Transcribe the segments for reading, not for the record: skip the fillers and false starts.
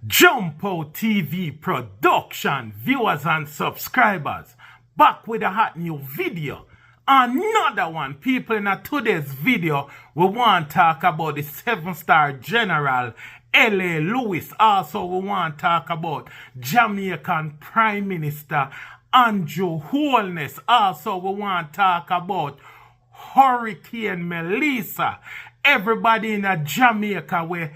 Jump Out TV production, viewers and subscribers, back with a hot new video. Another one, people. In today's video, we want to talk about the 7-star general L.A. Lewis. Also, we want to talk about Jamaican Prime Minister Andrew Holness. Also, we want to talk about Hurricane Melissa. Everybody in Jamaica were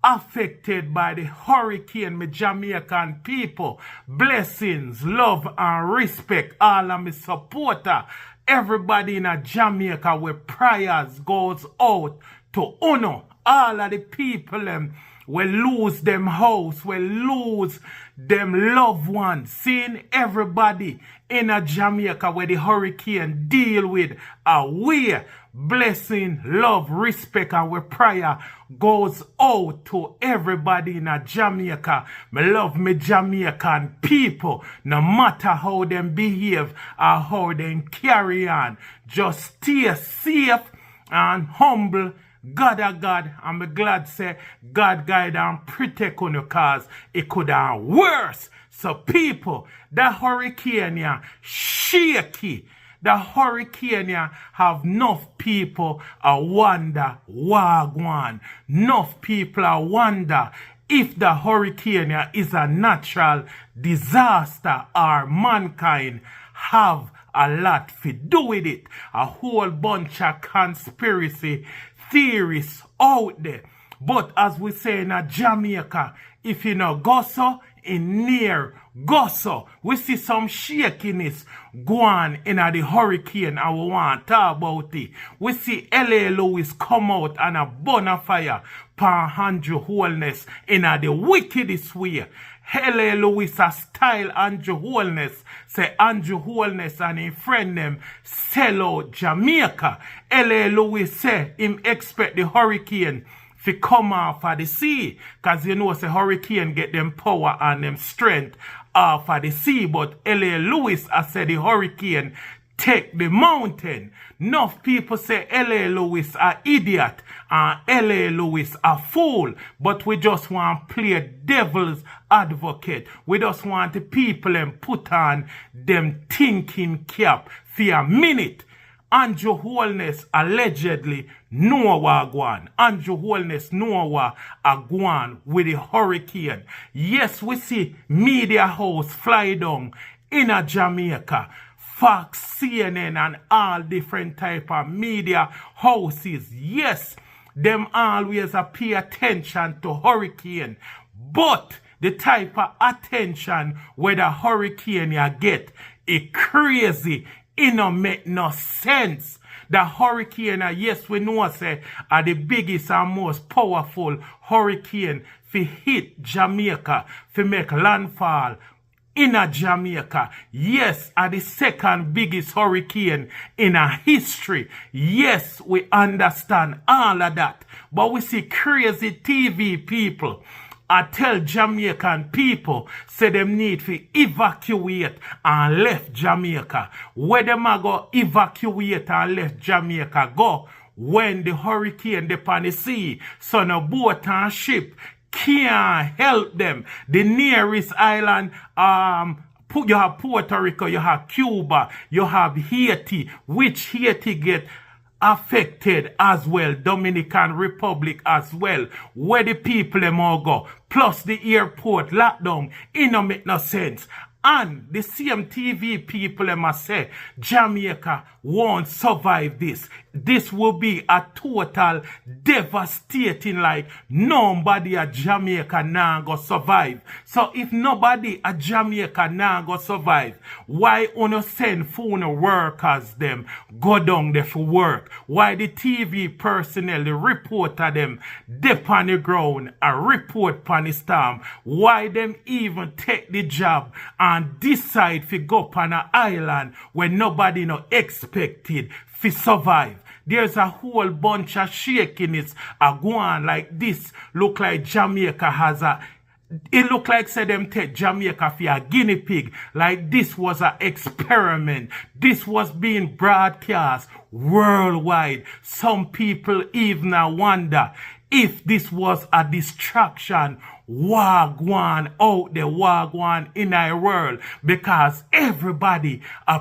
affected by the hurricane, my Jamaican people. Blessings, love and respect all of my supporter. Everybody in Jamaica with prayers goes out to honor all of the people will lose them house, will lose them loved ones. Seeing everybody in Jamaica where the hurricane deal with a way. Blessing, love, respect, and with prayer goes out to everybody in Jamaica. Me love me Jamaican people. No matter how them behave or how them carry on. Just stay safe and humble. God, I'm glad say God guide and protect on you, cause it could have worse. So people, that hurricane yeah, shaky. The hurricane yeah, have enough people wonder wagwan. Enough people wonder if the hurricane yeah, is a natural disaster or mankind have a lot to do with it. A whole bunch of conspiracy theories out there. But as we say in Jamaica, if you know go so, in near go so, we see some shakiness go on in the hurricane and we want to talk about it. We see L.A. Lewis come out and a bonfire pan Andrew Holness in the wickedest way. L.A. Lewis a style Andrew Holness. Say Andrew Holness and his friend them sell out Jamaica. L.A. Lewis say him expect the hurricane to come off of the sea. Cause you know say hurricane get them power and them strength off of the sea. But L.A. Lewis I said the hurricane take the mountain. Enough people say L.A. Lewis a idiot and L.A. Lewis a fool. But we just want to play devil's advocate. We just want the people and put on them thinking cap for a minute. Andrew Holness allegedly know what go on. Andrew Holness know what go on with the hurricane. Yes, we see media house fly down in Jamaica. Fox, CNN and all different type of media houses. Yes, them always pay attention to hurricane. But the type of attention where the hurricane you get is crazy. It don't make no sense. The hurricane, yes, we know say are the biggest and most powerful hurricane to hit Jamaica, to make landfall in Jamaica. Yes, are the second biggest hurricane in history. Yes, we understand all of that. But we see crazy TV people I tell Jamaican people, say them need to evacuate and left Jamaica. Where them a go evacuate and left Jamaica go when the hurricane dey on the sea. So no boat and ship can't help them. The nearest island, you have Puerto Rico, you have Cuba, you have Haiti, which Haiti get affected as well, Dominican Republic as well, where the people them all go, plus the airport lockdown, it don't make no sense. And the same TV people them must say Jamaica won't survive this. This will be a total devastating, like nobody at Jamaica now go survive. So if nobody at Jamaica now go survive, why uno send phone workers them go down there for work? Why the TV personnel, the reporter them dip on the ground and report on the storm? Why them even take the job and decide to go up on an island where nobody no expected to survive? There's a whole bunch of shakiness go on like this. Look like Jamaica has a... It look like say them take Jamaica for a guinea pig. Like this was an experiment. This was being broadcast worldwide. Some people even wonder if this was a distraction wagwan out there, wagwan in our world, because everybody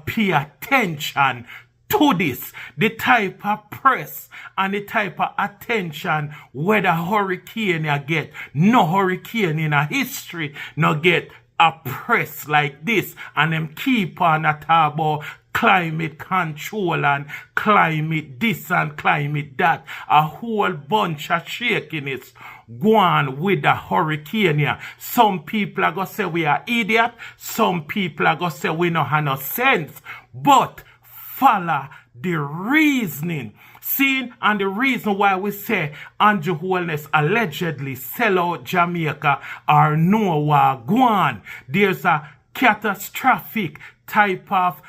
pay attention to this. The type of press and the type of attention where the hurricane you get. No hurricane in a history no get a press like this, and them keep on a talk about climate control and climate this and climate that. A whole bunch of shakiness go on with the hurricane here. Some people are going to say we are idiot. Some people are going to say we don't have no sense. But follow the reasoning. See, and the reason why we say Andrew Holness allegedly sell out Jamaica or no wagwan. There's a catastrophic type of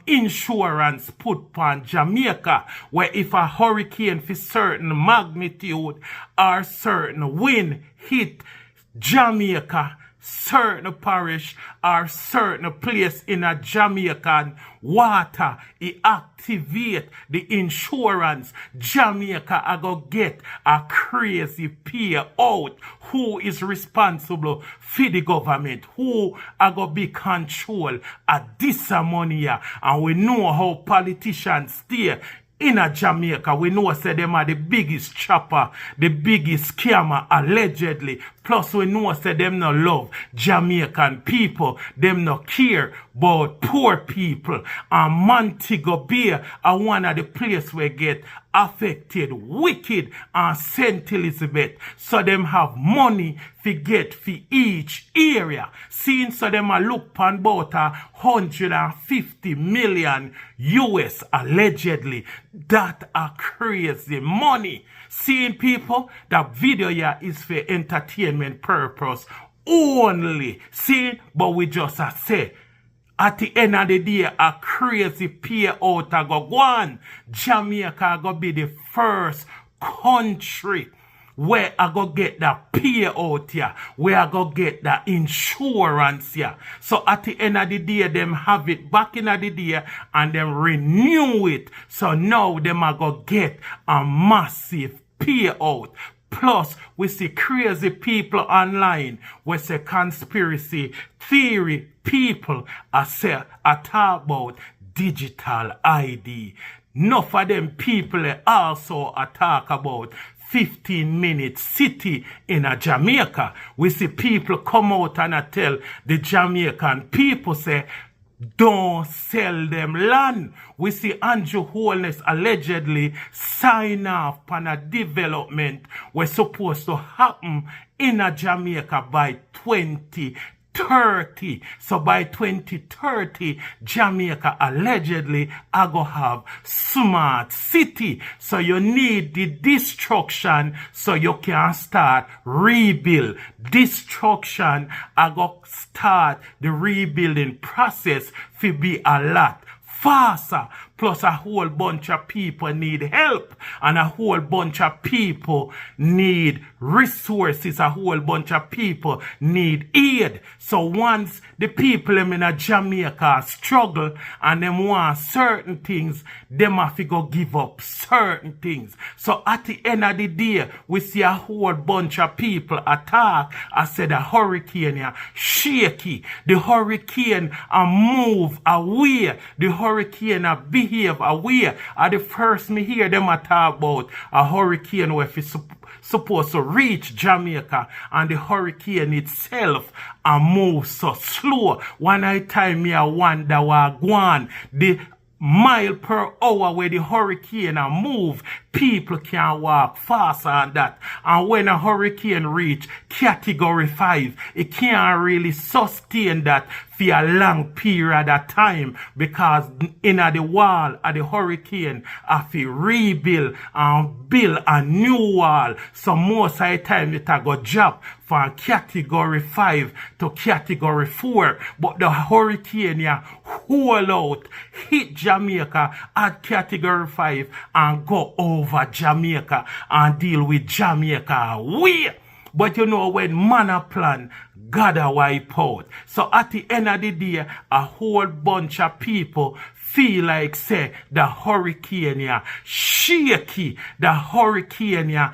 insurance put on Jamaica, where if a hurricane for certain magnitude or certain wind hit Jamaica, certain parish or certain place in a Jamaican water, it activate the insurance. Jamaica are going to get a crazy payout. Who is responsible for the government? Who are going to be control at this money? And we know how politicians stay in a Jamaica. We know say them are the biggest chopper, the biggest scammer, allegedly. Plus we know say them no love Jamaican people. Them no care about poor people. And Montego Bay are one of the places where get affected wicked and St. Elizabeth. So them have money to get for each area. Seeing so them a look on about 150 million US allegedly. That are crazy money. Seeing people, that video here is for entertainment purpose only. See, but we just say, at the end of the day, a crazy payout go on. Jamaica go be the first country where I go get the payout here, where I go get the insurance here. So at the end of the day, them have it back in the day and them renew it. So now them are go get a massive payout. Plus, we see crazy people online. We say conspiracy theory people are talk about digital ID. Enough of them people also talk about 15-minute city in a Jamaica. We see people come out and tell the Jamaican people say, don't sell them land. We see Andrew Holness allegedly sign off on a development was supposed to happen in a Jamaica by 2030. So by 2030, Jamaica allegedly are going to have smart city. So you need the destruction so you can start rebuild. Destruction are going to start the rebuilding process to be a lot faster. Plus a whole bunch of people need help, and a whole bunch of people need resources, a whole bunch of people need aid. So once the people in a Jamaica struggle and them want certain things, them have to go give up certain things. So at the end of the day, we see a whole bunch of people attack. I said the hurricane here, shaky. The hurricane move away. The hurricane behave away. At the first me hear them talk about a hurricane where it's supposed to reach Jamaica, and the hurricane itself move so slow. One time me I wonder what go on. The mile per hour where the hurricane move, people can walk faster than that. And when a hurricane reach category 5, it can't really sustain that for a long period of time, because in the wall of the hurricane have to rebuild and build a new wall. So most of the time it go drop from category 5 to category 4. But the hurricane hold out, hit Jamaica at category 5 and go over Jamaica and deal with Jamaica. But you know, when man a plan, God a wipe out. So at the end of the day, a whole bunch of people feel like say the hurricane ya shaky, the hurricane ya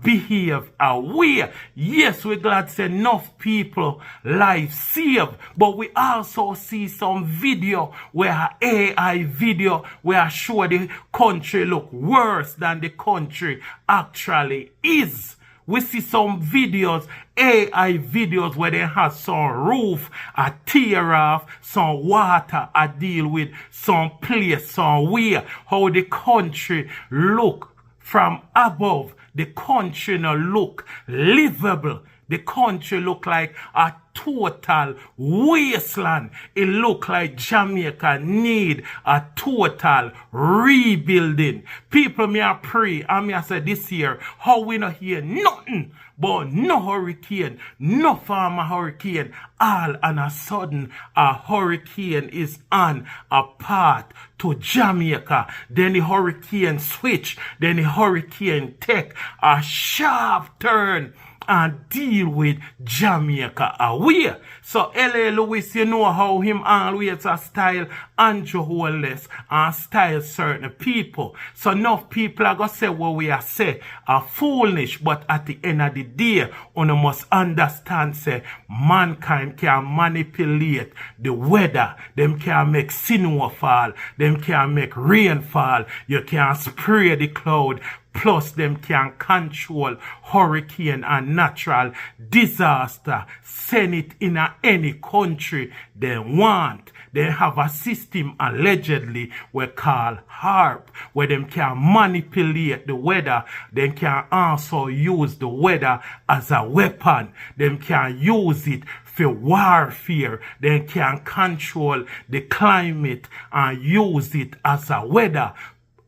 behave away. Yes, we're glad say enough people life saved, but we also see some video where AI video where show the country look worse than the country actually is. We see some videos, AI videos, where they have some roof a tear off, some water a deal with, some place, some way, how the country look from above. The country no look livable. The country look like a total wasteland. It look like Jamaica need a total rebuilding. People me a pray and me a say this year, how we not hear nothing but no hurricane, no farmer hurricane. All on a sudden a hurricane is on a path to Jamaica. Then the hurricane switch. Then the hurricane take a sharp turn and deal with Jamaica away. So L.A. Lewis, you know how him always a style Andrew Holness and style certain people. So enough people are going to say what we are say are foolish, but at the end of the day, one must understand say mankind can manipulate the weather. Them can make snow fall. Them can make rain fall. You can spray the cloud. Plus, them can control hurricane and natural disaster. Send it in any country they want. They have a system allegedly we call HARP, where them can manipulate the weather. They can also use the weather as a weapon. They can use it for warfare. They can control the climate and use it as a weather.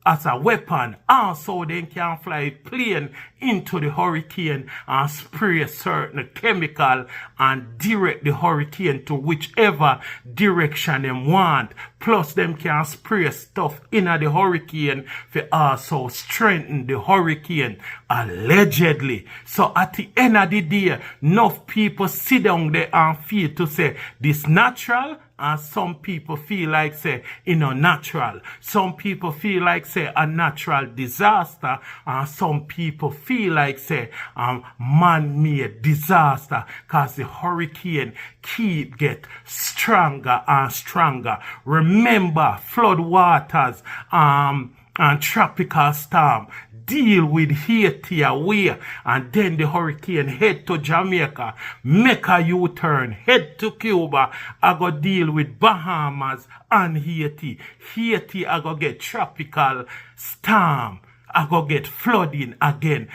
As a weapon. Also, they can fly plane into the hurricane and spray a certain chemical and direct the hurricane to whichever direction they want. Plus, them can spray stuff in the hurricane for also strengthen the hurricane, allegedly. So, at the end of the day, enough people sit down there and feel to say, this natural. And some people feel like, say, natural. Some people feel like, say, a natural disaster. And some people feel like, say, man-made disaster. Because the hurricane keep get stronger and stronger. Remember, flood waters and tropical storm deal with Haiti away, and then the hurricane head to Jamaica, make a U-turn, head to Cuba, I go deal with Bahamas and Haiti. Haiti I go get tropical storm. I go get flooding again.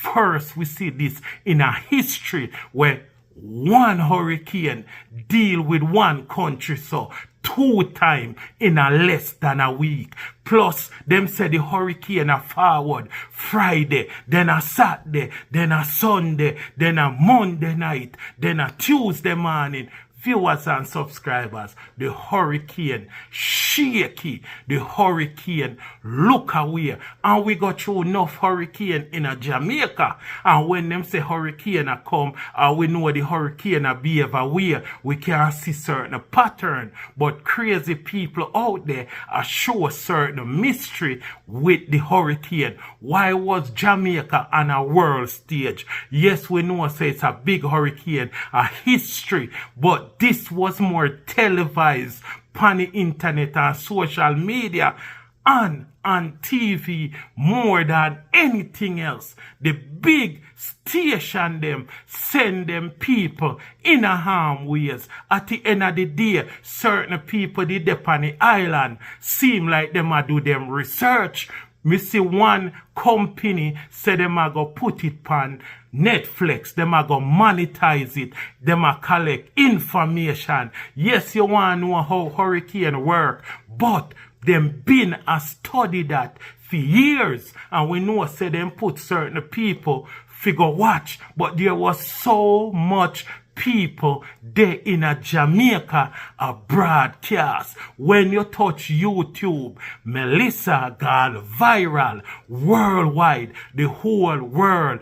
First we see this in a history where one hurricane deal with one country, so 2 times in a less than a week. Plus, them say the hurricane a forward Friday, then a Saturday, then a Sunday, then a Monday night, then a Tuesday morning. Viewers and subscribers, the hurricane shaky, the hurricane look away, and we go through enough hurricane in a Jamaica, and when them say hurricane a come, we know the hurricane a behave away, we can see certain pattern, but crazy people out there are show certain mystery with the hurricane. Why was Jamaica on a world stage? Yes, we know say it's a big hurricane, a history, but this was more televised on the internet and social media and on TV more than anything else. The big station them send them people in a harm ways. At the end of the day, certain people did up on the island seem like them a do them research. Me see one company say them a go put it on Netflix, them a go monetize it, them a collect information. Yes, you want to know how hurricane work, but them been a study that for years, and we know say them put certain people figure watch, but there was so much people there in a Jamaica a broadcast. When you touch YouTube, Melissa gone viral worldwide. The whole world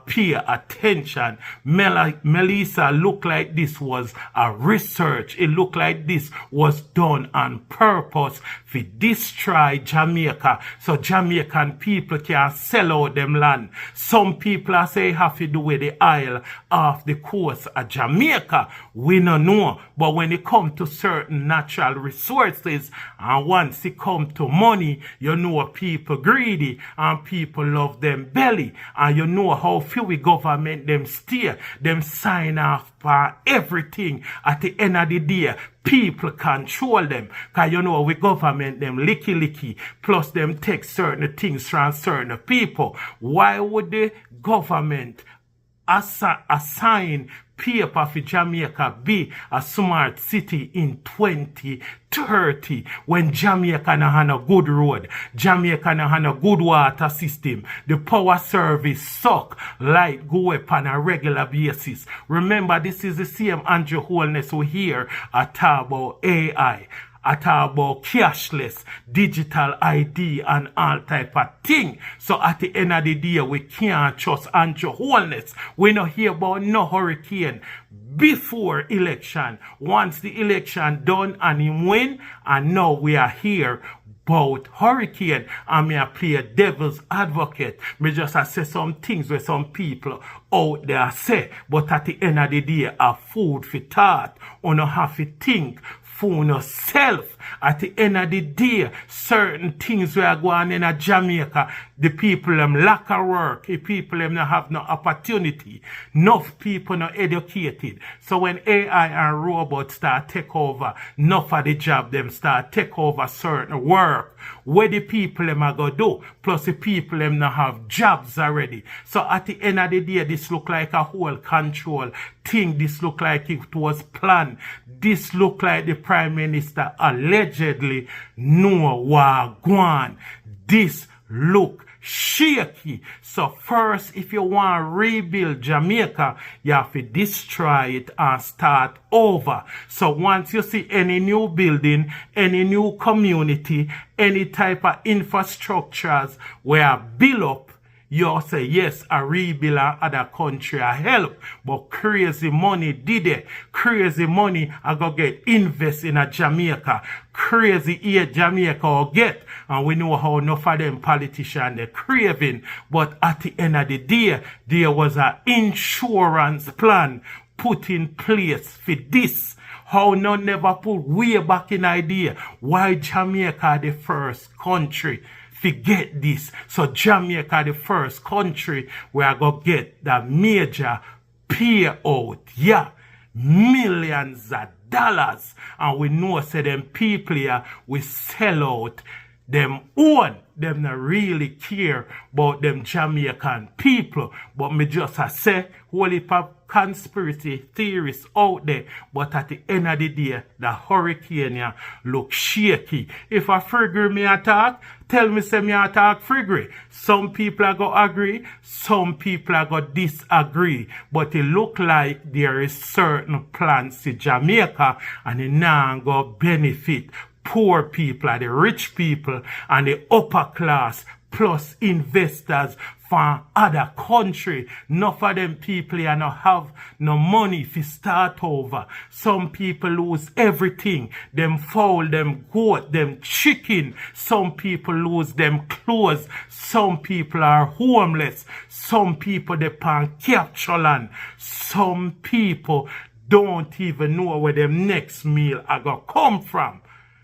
pay attention. Melissa looked like this was a research. It looked like this was done on purpose to destroy Jamaica so Jamaican people can sell out them land. Some people are say have to do with the isle off the coast of Jamaica. We don't know. But when it comes to certain natural resources and once it comes to money, you know people greedy and people love them belly. And you know how few government them steer, them sign off for everything. At the end of the day, people control them. Because you know, we government them licky, plus them take certain things from certain people. Why would the government assign paper for Jamaica be a smart city in 2030 when Jamaica no have a good road, Jamaica no have a good water system, the power service suck, light go up on a regular basis. Remember, this is the same Andrew Holness who here at talk about AI. I talk about cashless, digital ID and all type of thing. So at the end of the day, we can't trust Andrew Holness. We not hear about no hurricane before election. Once the election done and him win, and now we are here about hurricane, and me I play a devil's advocate. Me just say some things where some people out there say, but at the end of the day, a food for thought. You don't have to think for yourself. At the end of the day, certain things we are going in Jamaica, the people them lack of work, the people them not have no opportunity, enough people not educated. So when AI and robots start take over, enough of the job them start take over certain work, where the people them are going to do, plus the people them not have jobs already. So at the end of the day, this look like a whole control thing. This look like it was planned. This look like the Prime Minister allegedly know what going. This look shaky. So first, if you want to rebuild Jamaica, you have to destroy it and start over. So once you see any new building, any new community, any type of infrastructures where build up, you say, yes, a rebuild other country a help. But crazy money did it. Crazy money I go get invest in a Jamaica. Crazy here Jamaica will get. And we know how enough of them politicians they craving. But at the end of the day, there was an insurance plan put in place for this. How none never put way back in idea why Jamaica the first country. Forget this. So Jamaica the first country where I go get the major payout. Yeah. Millions of dollars. And we know say them people here we sell out them own. Them not really care about them Jamaican people. But me just say whole heap of conspiracy theories out there. But at the end of the day, the hurricane here look shaky. If a frigate me attack, tell me say me attack frigate. Some people are going to agree, some people are going to disagree. But it look like there is certain plans to Jamaica and it now going to benefit poor people, the rich people, and the upper class, plus investors from other country. None of them people here not have no money to start over. Some people lose everything. Them fowl, them goat, them chicken. Some people lose them clothes. Some people are homeless. Some people they pan capture land. Some people don't even know where them next meal are gonna come from.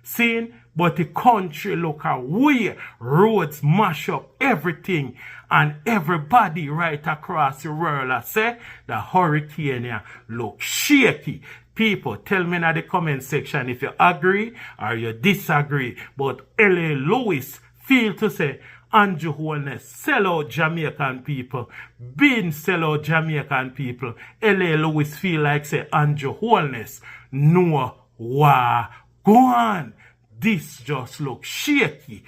See, but the country look away, roads mash up everything, and everybody right across the world I say the hurricane here look shaky. People, tell me in the comment section if you agree or you disagree. But L.A. Lewis feel to say Andrew Holness sell out Jamaican people, been sell out Jamaican people. L.A. Lewis feel like say Andrew Holness know what go on. This just looks shaky.